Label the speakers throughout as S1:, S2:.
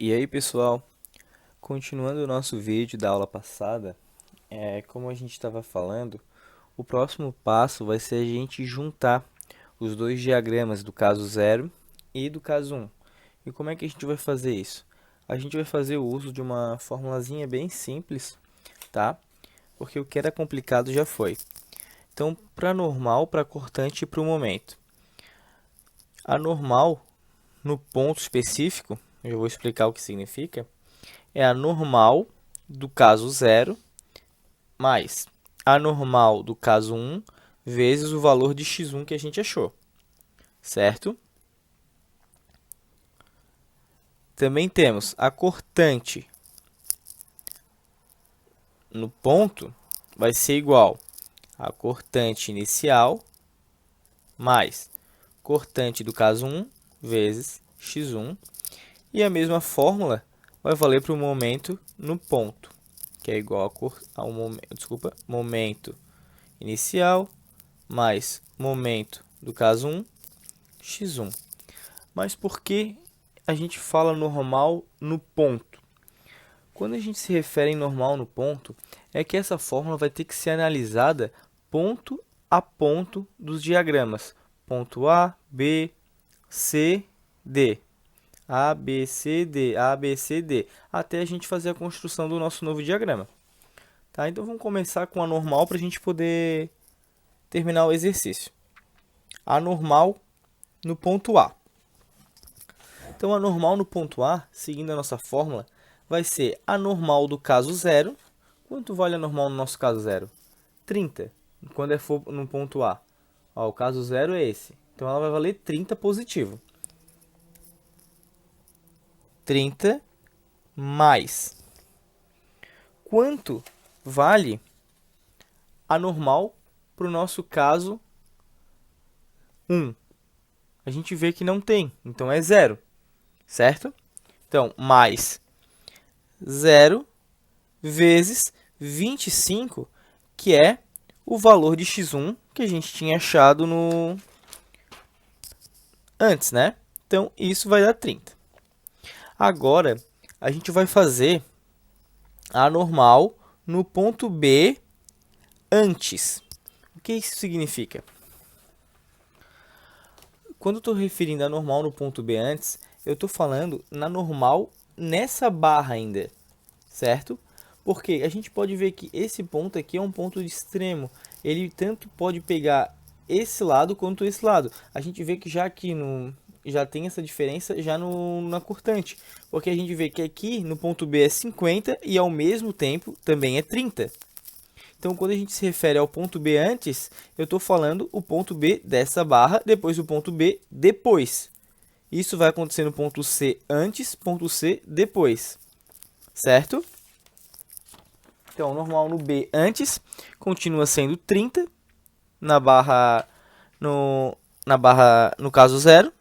S1: E aí, pessoal, continuando o nosso vídeo da aula passada, como a gente estava falando, o próximo passo vai ser a gente juntar os dois diagramas do caso zero e do caso 1. E como é que a gente vai fazer isso? A gente vai fazer o uso de uma formulazinha bem simples, tá? Porque o que era complicado já foi. Então, para normal, para cortante e para o momento. A normal, no ponto específico, eu vou explicar o que significa, é a normal do caso zero mais a normal do caso 1 vezes o valor de x1 que a gente achou, certo? Também temos a cortante no ponto vai ser igual a cortante inicial mais cortante do caso 1 vezes x1. E a mesma fórmula vai valer para o momento no ponto, que é igual ao momento inicial mais momento do caso 1, x1. Mas por que a gente fala normal no ponto? Quando a gente se refere em normal no ponto, é que essa fórmula vai ter que ser analisada ponto a ponto dos diagramas. Ponto A, B, C, D. A, B, C, D, A, B, C, D, até a gente fazer a construção do nosso novo diagrama. Tá? Então, vamos começar com a normal para a gente poder terminar o exercício. A normal no ponto A. Então, a normal no ponto A, seguindo a nossa fórmula, vai ser a normal do caso zero. Quanto vale a normal no nosso caso zero? 30, quando for no ponto A. Ó, o caso zero é esse. Então, ela vai valer 30 positivo. 30 mais. Quanto vale a normal para o nosso caso 1? A gente vê que não tem, então é zero, certo? Então, mais zero vezes 25, que é o valor de x1 que a gente tinha achado antes, né? Então, isso vai dar 30. Agora, a gente vai fazer a normal no ponto B antes. O que isso significa? Quando eu estou referindo a normal no ponto B antes, eu estou falando na normal nessa barra ainda, certo? Porque a gente pode ver que esse ponto aqui é um ponto de extremo. Ele tanto pode pegar esse lado quanto esse lado. A gente vê que já aqui já tem essa diferença já na cortante. Porque a gente vê que aqui no ponto B é 50 e ao mesmo tempo também é 30. Então, quando a gente se refere ao ponto B antes, eu estou falando o ponto B dessa barra, depois o ponto B depois. Isso vai acontecer no ponto C antes, ponto C depois, certo? Então, o normal no B antes continua sendo 30 na barra no caso 0.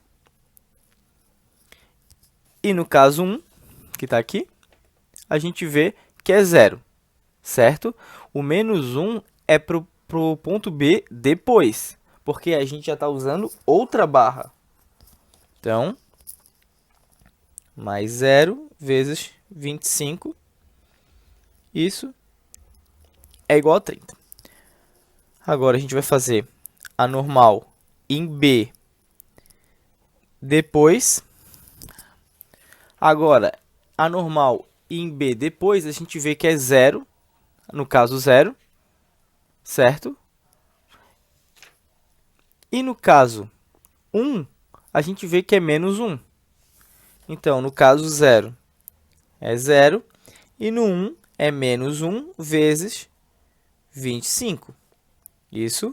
S1: E no caso 1, que está aqui, a gente vê que é 0, certo? O menos 1 é para o ponto B depois, porque a gente já está usando outra barra. Então, mais 0 vezes 25, isso é igual a 30. Agora, a gente vai fazer a normal em B depois. Agora, a normal em B depois, a gente vê que é 0, no caso 0, certo? E no caso 1, a gente vê que é menos 1. Então, no caso 0 é 0, e no 1 é menos 1 vezes 25. Isso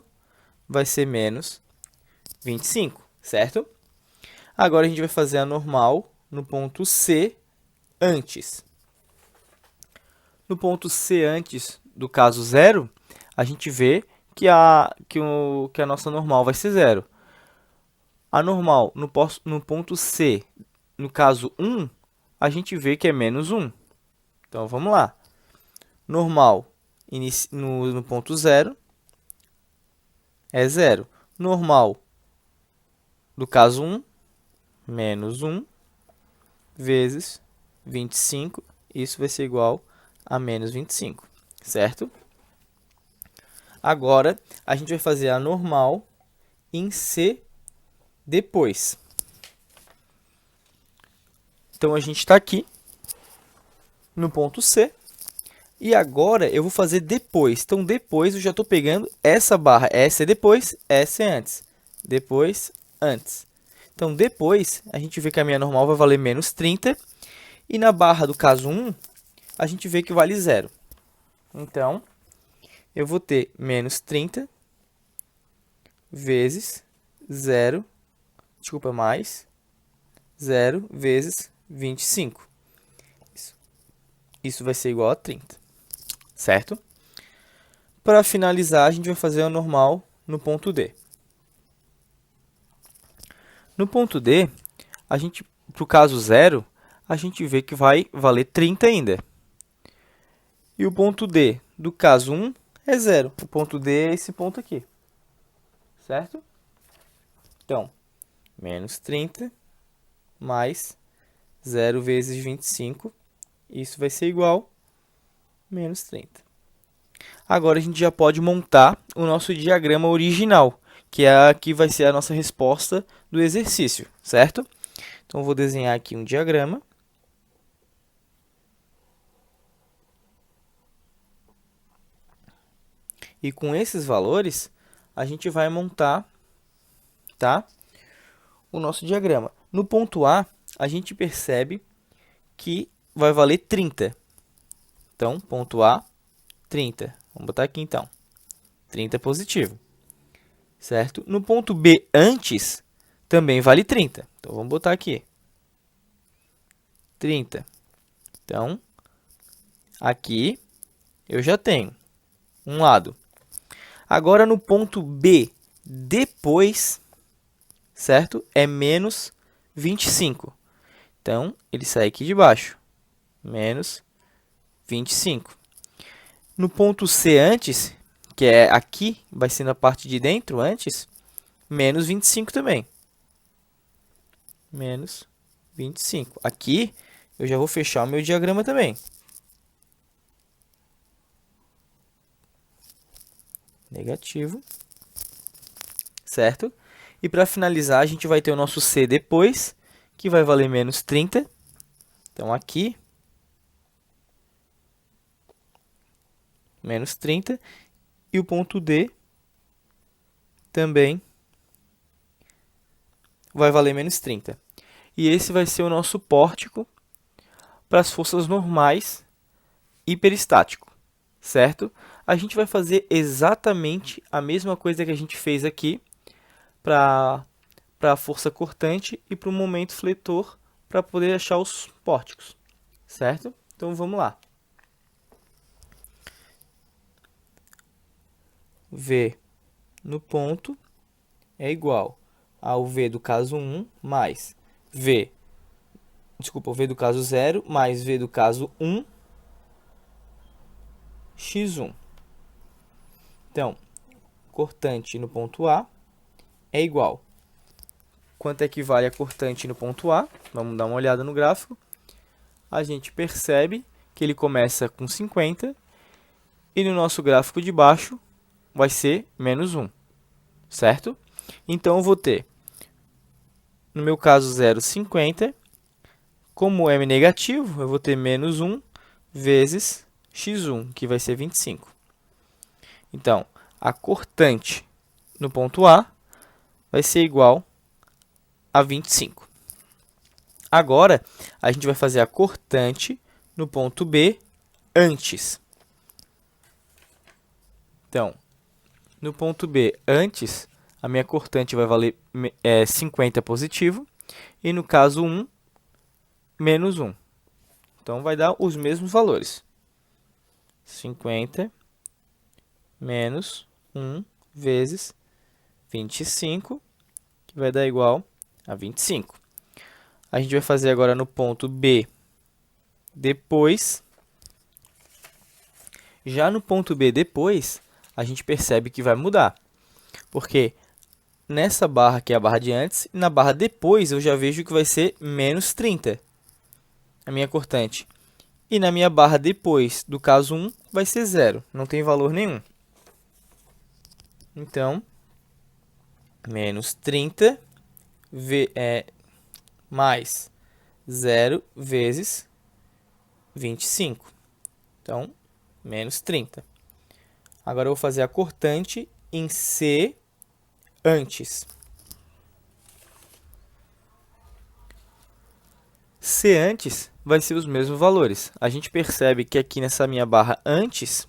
S1: vai ser menos 25, certo? Agora, a gente vai fazer a normal no ponto C antes. No ponto C antes do caso 0, a gente vê que a nossa normal vai ser 0. A normal no ponto C, no caso 1, a gente vê que é menos 1. Então, vamos lá. Normal no ponto 0 é 0. Normal do caso 1, menos 1 vezes 25, isso vai ser igual a menos 25, certo? Agora, a gente vai fazer a normal em C depois. Então, a gente está aqui no ponto C. E agora, eu vou fazer depois. Então, depois, eu já estou pegando essa barra. Essa é depois, essa é antes. Depois, antes. Então, depois, a gente vê que a minha normal vai valer menos 30. E na barra do caso 1, a gente vê que vale 0. Então, eu vou ter menos 30 vezes 0, desculpa, mais 0 vezes 25. Isso vai ser igual a 30, certo? Para finalizar, a gente vai fazer a normal no ponto D. No ponto D, para o caso 0, a gente vê que vai valer 30 ainda. E o ponto D do caso 1 é 0. O ponto D é esse ponto aqui, certo? Então, menos 30 mais 0 vezes 25, isso vai ser igual a menos 30. Agora, a gente já pode montar o nosso diagrama original, que é aqui vai ser a nossa resposta do exercício, certo? Então, eu vou desenhar aqui um diagrama. E com esses valores, a gente vai montar, tá, o nosso diagrama. No ponto A, a gente percebe que vai valer 30. Então, ponto A, 30. Vamos botar aqui, então. 30 é positivo, certo? No ponto B, antes, também vale 30. Então, vamos botar aqui. 30. Então, aqui eu já tenho um lado. Agora, no ponto B, depois, certo? É menos 25. Então, ele sai aqui de baixo. Menos 25. No ponto C antes, que é aqui, vai ser na parte de dentro antes, menos 25 também. Menos 25. Aqui, eu já vou fechar o meu diagrama também. Negativo. Certo? E para finalizar, a gente vai ter o nosso C depois, que vai valer menos 30. Então, aqui, menos 30. E o ponto D também vai valer menos 30. E esse vai ser o nosso pórtico para as forças normais e peristático, certo? A gente vai fazer exatamente a mesma coisa que a gente fez aqui para a força cortante e para o momento fletor para poder achar os pórticos, certo? Então, vamos lá. V no ponto é igual ao V do caso 1 mais V do caso 0 mais V do caso 1 x1. Então, cortante no ponto A é igual. Quanto é que vale a cortante no ponto A? Vamos dar uma olhada no gráfico. A gente percebe que ele começa com 50 e no nosso gráfico de baixo vai ser menos 1, certo? Então, eu vou ter, no meu caso, 0,50. Como m negativo, eu vou ter menos 1 vezes x1, que vai ser 25. Então, a cortante no ponto A vai ser igual a 25. Agora, a gente vai fazer a cortante no ponto B antes. Então, no ponto B antes, a minha cortante vai valer 50 positivo. E no caso 1, menos 1. Então, vai dar os mesmos valores. 50 menos 1 vezes 25, que vai dar igual a 25. A gente vai fazer agora no ponto B depois. Já no ponto B depois, a gente percebe que vai mudar. Porque nessa barra, que é a barra de antes, e na barra depois, eu já vejo que vai ser menos 30. a minha cortante. E na minha barra depois do caso 1 vai ser 0, não tem valor nenhum. Então, menos 30 mais 0 vezes 25. Então, menos 30. Agora eu vou fazer a cortante em C antes. C antes vai ser os mesmos valores. A gente percebe que aqui nessa minha barra antes,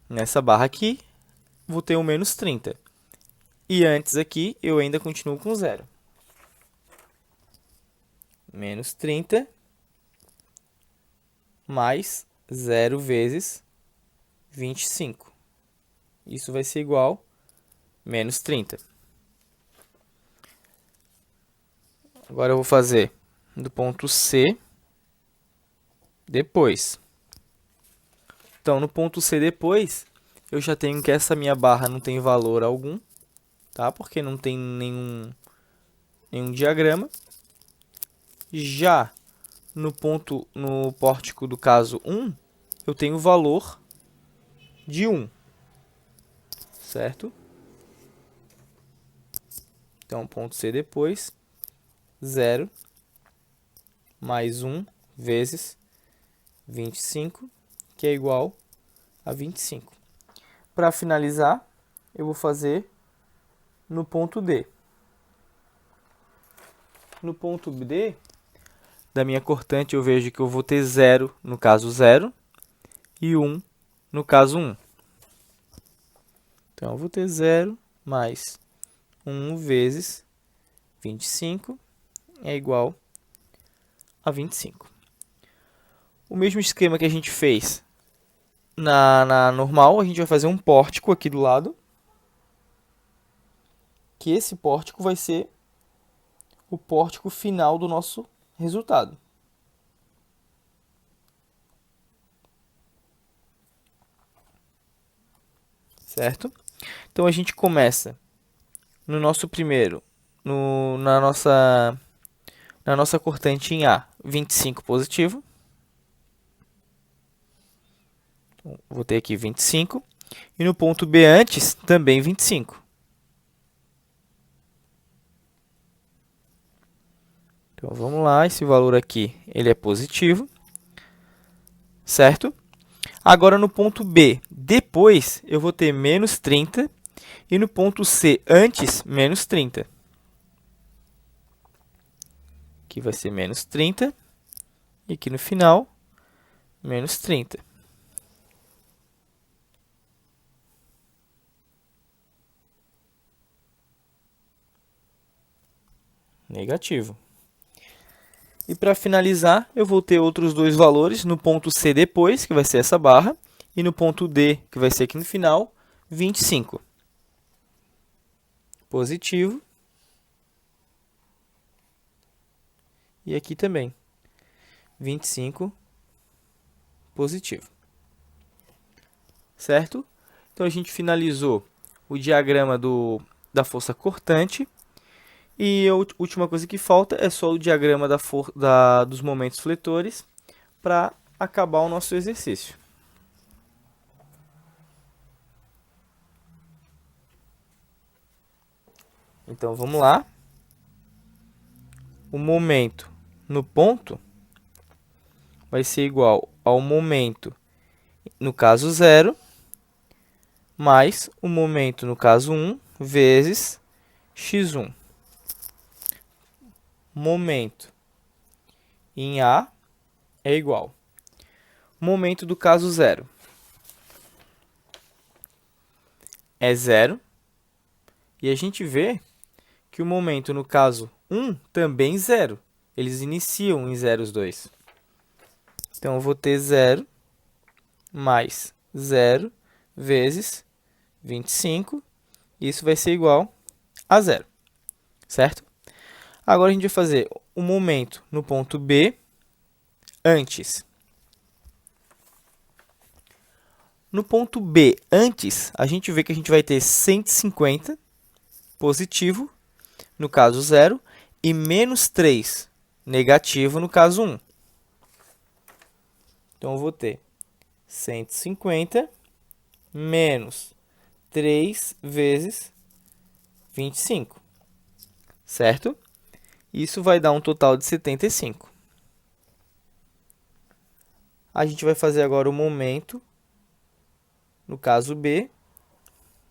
S1: nessa barra aqui, vou ter um menos 30. E antes aqui, eu ainda continuo com 0. Menos 30 mais 0 vezes 25. Isso vai ser igual a menos 30. Agora eu vou fazer do ponto C depois. Então, no ponto C depois, eu já tenho que essa minha barra não tem valor algum, tá? Porque não tem nenhum diagrama. Já no pórtico do caso 1, eu tenho o valor de 1, certo? Então, ponto C depois, 0 mais 1 vezes 25, que é igual a 25. Para finalizar, eu vou fazer no ponto D. No ponto D, da minha cortante, eu vejo que eu vou ter 0 no caso 0 e 1 no caso 1. Então, eu vou ter 0 mais 1 vezes 25 é igual a 25. O mesmo esquema que a gente fez na normal, a gente vai fazer um pórtico aqui do lado, que esse pórtico vai ser o pórtico final do nosso resultado. Certo? Então, a gente começa no nosso primeiro, na nossa cortante em A, 25 positivo. Então, vou ter aqui 25. E no ponto B antes, também 25. Então, vamos lá. Esse valor aqui ele é positivo. Certo? Agora, no ponto B, depois, eu vou ter menos 30. E no ponto C, antes, menos 30. Aqui vai ser menos 30. E aqui no final, menos 30. Negativo. E para finalizar, eu vou ter outros dois valores no ponto C depois, que vai ser essa barra, e no ponto D, que vai ser aqui no final, 25. Positivo. E aqui também, 25 positivo. Certo? Então, a gente finalizou o diagrama da força cortante. E a última coisa que falta é só o diagrama dos momentos fletores para acabar o nosso exercício. Então, vamos lá. O momento no ponto vai ser igual ao momento no caso 0, mais o momento no caso 1, vezes x1. Momento em A é igual momento do caso 0 é 0. E a gente vê que o momento no caso 1 também 0. Eles iniciam em 0 os dois. Então, eu vou ter 0 mais 0 vezes 25. Isso vai ser igual a 0. Certo? Agora, a gente vai fazer o momento no ponto B antes. No ponto B antes, a gente vê que a gente vai ter 150 positivo no caso 0 e menos 3 negativo no caso 1. Então, eu vou ter 150 menos 3 vezes 25, certo? Isso vai dar um total de 75. A gente vai fazer agora o momento, no caso B,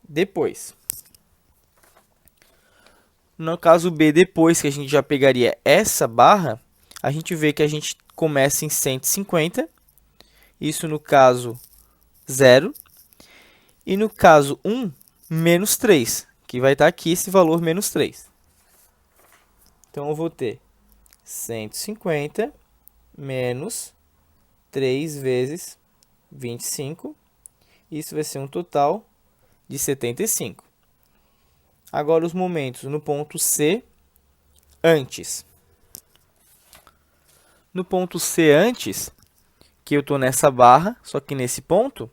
S1: depois. No caso B, depois que a gente já pegaria essa barra, a gente vê que a gente começa em 150, isso no caso 0, e no caso 1, menos 3, que vai estar aqui esse valor menos 3. Então, eu vou ter 150 menos 3 vezes 25, isso vai ser um total de 75. Agora, os momentos no ponto C, antes. No ponto C, antes, que eu estou nessa barra, só que nesse ponto,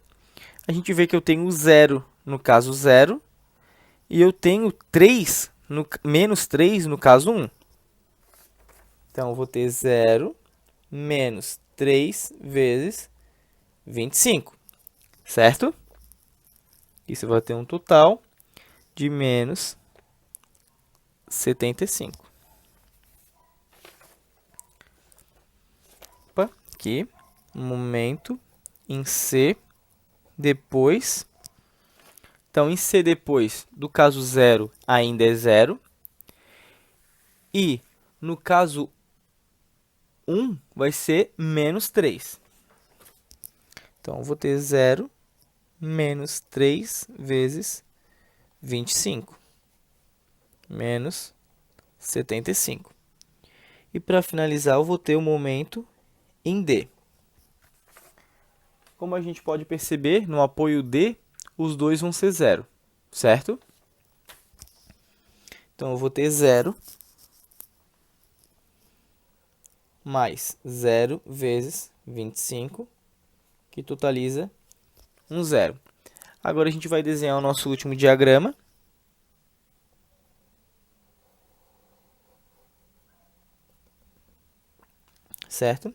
S1: a gente vê que eu tenho 0 no caso 0, e eu tenho 3, menos 3 no caso 1. Então, eu vou ter 0 menos 3 vezes 25, certo? Isso vai ter um total de menos 75. Opa, aqui, momento em C, depois. Então, em C depois, do caso 0 ainda é 0. E no caso 1 vai ser menos 3. Então, eu vou ter 0 menos 3 vezes 25, menos 75. E para finalizar, eu vou ter o momento em D. Como a gente pode perceber, no apoio D, os dois vão ser 0, certo? Então, eu vou ter 0 mais 0 vezes 25, que totaliza um 0. Agora, a gente vai desenhar o nosso último diagrama. Certo?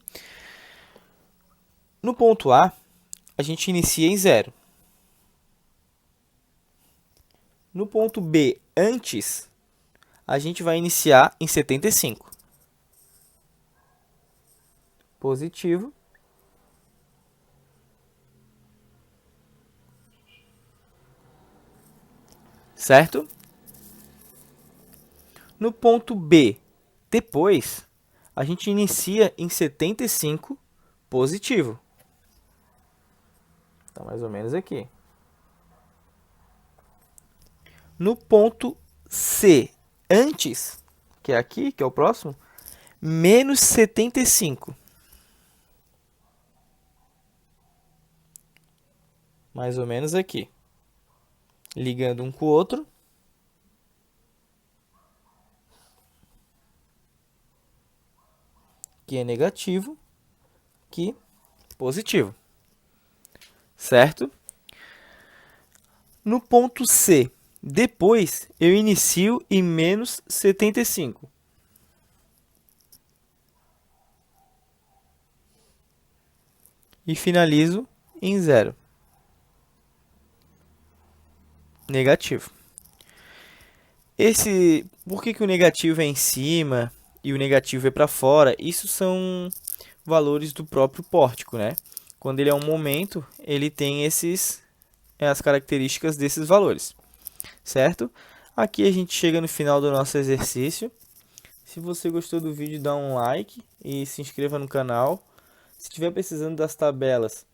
S1: No ponto A, a gente inicia em 0. No ponto B, antes, a gente vai iniciar em 75. Positivo. Certo? No ponto B, depois, a gente inicia em 75, positivo. Então, mais ou menos aqui. No ponto C, antes, que é aqui, que é o próximo, menos 75. Mais ou menos aqui. Ligando um com o outro. Que é negativo, que positivo. Certo? No ponto C, depois eu inicio em menos 75. E finalizo em 0. Negativo. Por que o negativo é em cima e o negativo é para fora? Isso são valores do próprio pórtico, né? Quando ele é um momento, ele tem as características desses valores, certo? Aqui a gente chega no final do nosso exercício. Se você gostou do vídeo, dá um like e se inscreva no canal. Se estiver precisando das tabelas,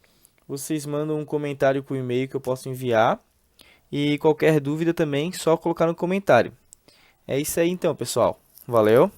S1: vocês mandam um comentário com o e-mail que eu posso enviar. E qualquer dúvida também, só colocar no comentário. É isso aí então, pessoal. Valeu!